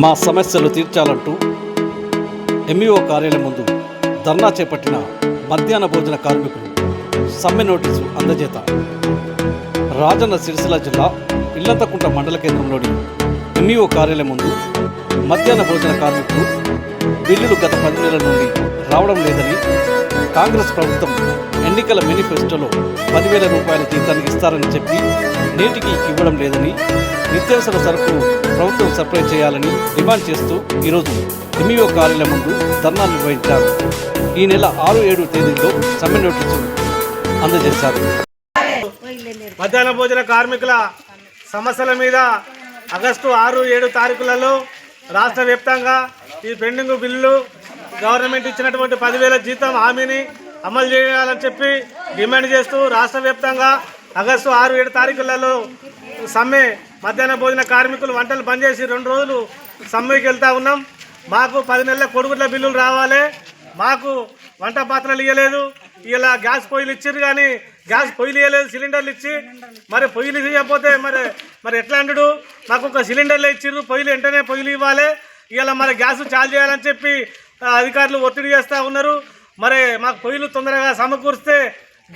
మా సమస్యలు తీర్చాలంటూ ఎంఈఓ కార్యాలయం ముందు ధర్నా చేపట్టిన మధ్యాహ్న భోజన కార్మికులు సమ్మె నోటీసు అందజేత రాజన్న సిరిసిల్ల జిల్లా ఇల్లంతకుంట మండల కేంద్రంలోని ఎంఈఓ కార్యాలయం ముందు మధ్యాహ్న భోజన కార్మికులు బిల్లులు గత 10 నెలల నుండి రావడం లేదని, కాంగ్రెస్ ప్రభుత్వం ఎన్నికల మేనిఫెస్టోలో 10,000 రూపాయల జీతాన్ని ఇస్తారని చెప్పి నేటికి ఇవ్వడం లేదని, నిత్యావసర సరుకులు ప్రభుత్వం సప్లై చేయాలని డిమాండ్ చేస్తూ ఈరోజు ఎంఈఓ కార్యాలయం ముందు ధర్నా నిర్వహించారు. ఈ నెల 6-7 తేదీల్లో సమ్మె నోటీసు అందజేశారు. మధ్యాహ్న భోజన కార్మికుల సమస్యల మీద ఆగస్టు 6-7 తారీఖులలో రాష్ట్ర వ్యాప్తంగా ఈ పెండింగ్ బిల్లులు గవర్నమెంట్ ఇచ్చినటువంటి 10,000 జీతం హామీని అమలు చేయాలని చెప్పి డిమాండ్ చేస్తూ రాష్ట్ర వ్యాప్తంగా ఆగస్టు 6-7 తారీఖులలో సమ్మె మధ్యాహ్న భోజన కార్మికులు వంటలు బంద్ చేసి 2 రోజులు సమ్మెకి వెళ్తూ ఉన్నాం. మాకు 10 నెలల కొడుగుడ్ల బిల్లులు రావాలి, మాకు వంట పాత్రలు ఇవ్వలేదు, ఇలా గ్యాస్ పొయ్యిలు ఇచ్చారు కానీ గ్యాస్ పొయ్యిలు ఇవ్వలేదు, సిలిండర్లు ఇచ్చి మరి పొయ్యిలు ఇవ్వకపోతే మరి ఎట్లా అంటాడు, మాకు ఒక సిలిండర్లు ఇచ్చారు, పొయ్యిలు వెంటనే పొయ్యిలు ఇవ్వాలి, ఇలా మరి గ్యాస్ చాలు చేయాలని చెప్పి అధికారులు ఒత్తిడి చేస్తూ ఉన్నారు. మరి మాకు పొయ్యిలు తొందరగా సమకూరిస్తే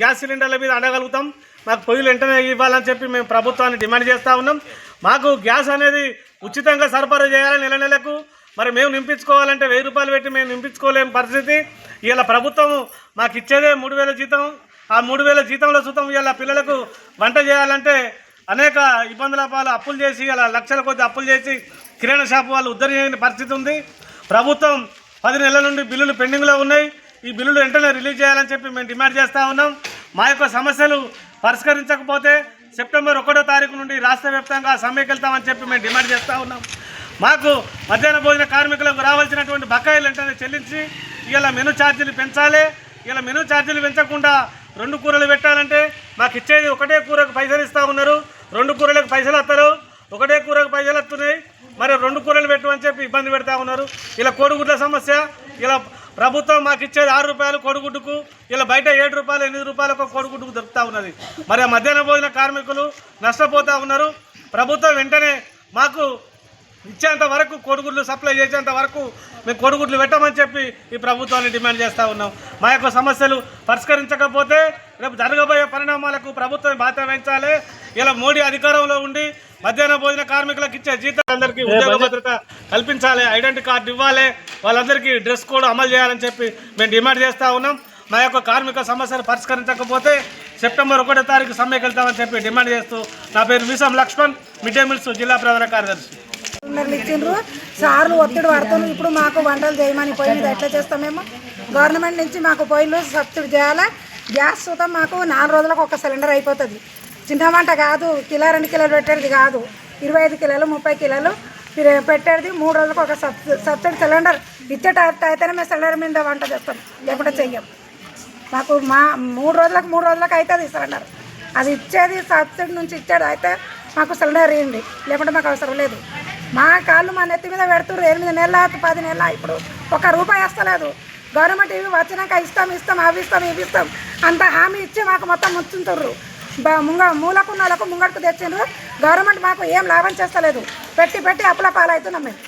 గ్యాస్ సిలిండర్ల మీద అడగలుగుతాం, మాకు పొయ్యిలు వెంటనే ఇవ్వాలని చెప్పి మేము ప్రభుత్వాన్ని డిమాండ్ చేస్తూ ఉన్నాం. మాకు గ్యాస్ అనేది ఉచితంగా సరఫరా చేయాలని నెలకు మరి మేము నింపించుకోవాలంటే 1,000 రూపాయలు పెట్టి మేము నింపించుకోలేని పరిస్థితి. ఇలా ప్రభుత్వం మాకు ఇచ్చేదే 3,000 జీతం, ఆ 3,000 జీతంలో సుతం ఇలా పిల్లలకు వంట చేయాలంటే అనేక ఇబ్బందుల పాలు అప్పులు చేసి ఇలా లక్షల కొద్ది అప్పులు చేసి కిరాణా షాపు వాళ్ళు ఉద్ధరించని పరిస్థితి ఉంది. ప్రభుత్వం 10 నెలల నుండి బిల్లులు పెండింగ్లో ఉన్నాయి, ఈ బిల్లులు వెంటనే రిలీజ్ చేయాలని చెప్పి మేము డిమాండ్ చేస్తూ ఉన్నాం. మా యొక్క సమస్యలు పరిష్కరించకపోతే సెప్టెంబర్ 1వ తారీఖు నుండి రాష్ట్ర వ్యాప్తంగా సమ్మెకి వెళ్తామని చెప్పి మేము డిమాండ్ చేస్తూ ఉన్నాం. మాకు మధ్యాహ్న భోజన కార్మికులకు రావాల్సినటువంటి బకాయిలు వెంటనే చెల్లించి ఇలా మెనూ ఛార్జీలు పెంచాలి. ఇలా మెనూ ఛార్జీలు పెంచకుండా 2 కూరలు పెట్టాలంటే మాకు ఇచ్చేది ఒకటే కూరకు పైసలు ఇస్తూ ఉన్నారు, 2 కూరలకు పైసలు వస్తారు, ఒకటే కూరకు పైసలు వస్తున్నాయి, మరి 2 కూరలు పెట్టమని చెప్పి ఇబ్బంది పెడతా ఉన్నారు. ఇలా కోడిగుడ్ల సమస్య, ఇలా ప్రభుత్వం మాకు ఇచ్చేది 6 రూపాయలు కోడిగుడ్డుకు, ఇలా బయట 7 రూపాయలు 8 రూపాయలకు కోడిగుడ్డుకు దొరుకుతూ ఉన్నది. మరి ఆ మధ్యాహ్న భోజన కార్మికులు నష్టపోతూ ఉన్నారు. ప్రభుత్వం వెంటనే మాకు ఇచ్చేంత వరకు కోడిగుడ్లు సప్లై చేసేంత వరకు మేము కోడిగుడ్లు పెట్టమని చెప్పి ఈ ప్రభుత్వాన్ని డిమాండ్ చేస్తూ ఉన్నాం. మా యొక్క సమస్యలు పరిష్కరించకపోతే రేపు జరగబోయే పరిణామాలకు ప్రభుత్వం బాధ్యత వహించాలి. ఇలా మోడీ అధికారంలో ఉండి మధ్యాహ్న భోజన కార్మికులకు ఇచ్చే జీతాలందరికీ ఉద్యోగ భద్రత కల్పించాలి, ఐడెంటిటీ కార్డు ఇవ్వాలి, వాళ్ళందరికీ డ్రెస్ కోడ్ అమలు చేయాలని చెప్పి మేము డిమాండ్ చేస్తూ ఉన్నాం. మా యొక్క కార్మిక సమస్యలు పరిష్కరించకపోతే సెప్టెంబర్ 1వ తారీఖు సమ్మెకి వెళ్తామని చెప్పి డిమాండ్ చేస్తూ నా పేరు Veesam Lakshman, mid day meals జిల్లా ప్రధాన కార్యదర్శి. ఇచ్చిండ్రు సార్లు ఒత్తిడి పడుతుంది. ఇప్పుడు మాకు వంటలు చేయమని పొయ్యి మీద ఎట్లా చేస్తామేమో, గవర్నమెంట్ నుంచి మాకు పొయ్యిలు సబ్సిడీ చేయాలి. గ్యాస్ సుతం మాకు 4 రోజులకు ఒక సిలిండర్ అయిపోతుంది. చిన్న వంట కాదు, కిలో 2 కిలోలు పెట్టేది కాదు, 25 కిలోలు 30 కిలోలు పెట్టేది. 3 రోజులకు ఒక సబ్సిడీ సిలిండర్ ఇచ్చేటైతేనే మేము సిలిండర్ మీద వంట చేస్తాం, లేకుంటే చెయ్యం. మాకు 3 రోజులకు అవుతుంది సిలిండర్, అది ఇచ్చేది సబ్సిడీ నుంచి ఇచ్చేది అయితే మాకు సిలిండర్ ఇవ్వండి, లేకుంటే మాకు అవసరం లేదు. మా కాళ్ళు మా నెత్తి మీద పెడుతున్నారు. 8 నెలల 10 నెలల ఇప్పుడు 1 రూపాయి వస్తలేదు. గవర్నమెంట్ ఇవి వచ్చినాక ఇస్తాం అవి ఇస్తాం అంత హామీ ఇచ్చి మాకు మొత్తం ముంచుతుర్రు. మూలకు వాళ్ళకు ముంగడుకు తెచ్చిండ్రు. గవర్నమెంట్ మాకు ఏం లాభం చేస్తలేదు, పెట్టి అప్పుల పాలవుతున్నాం మేము.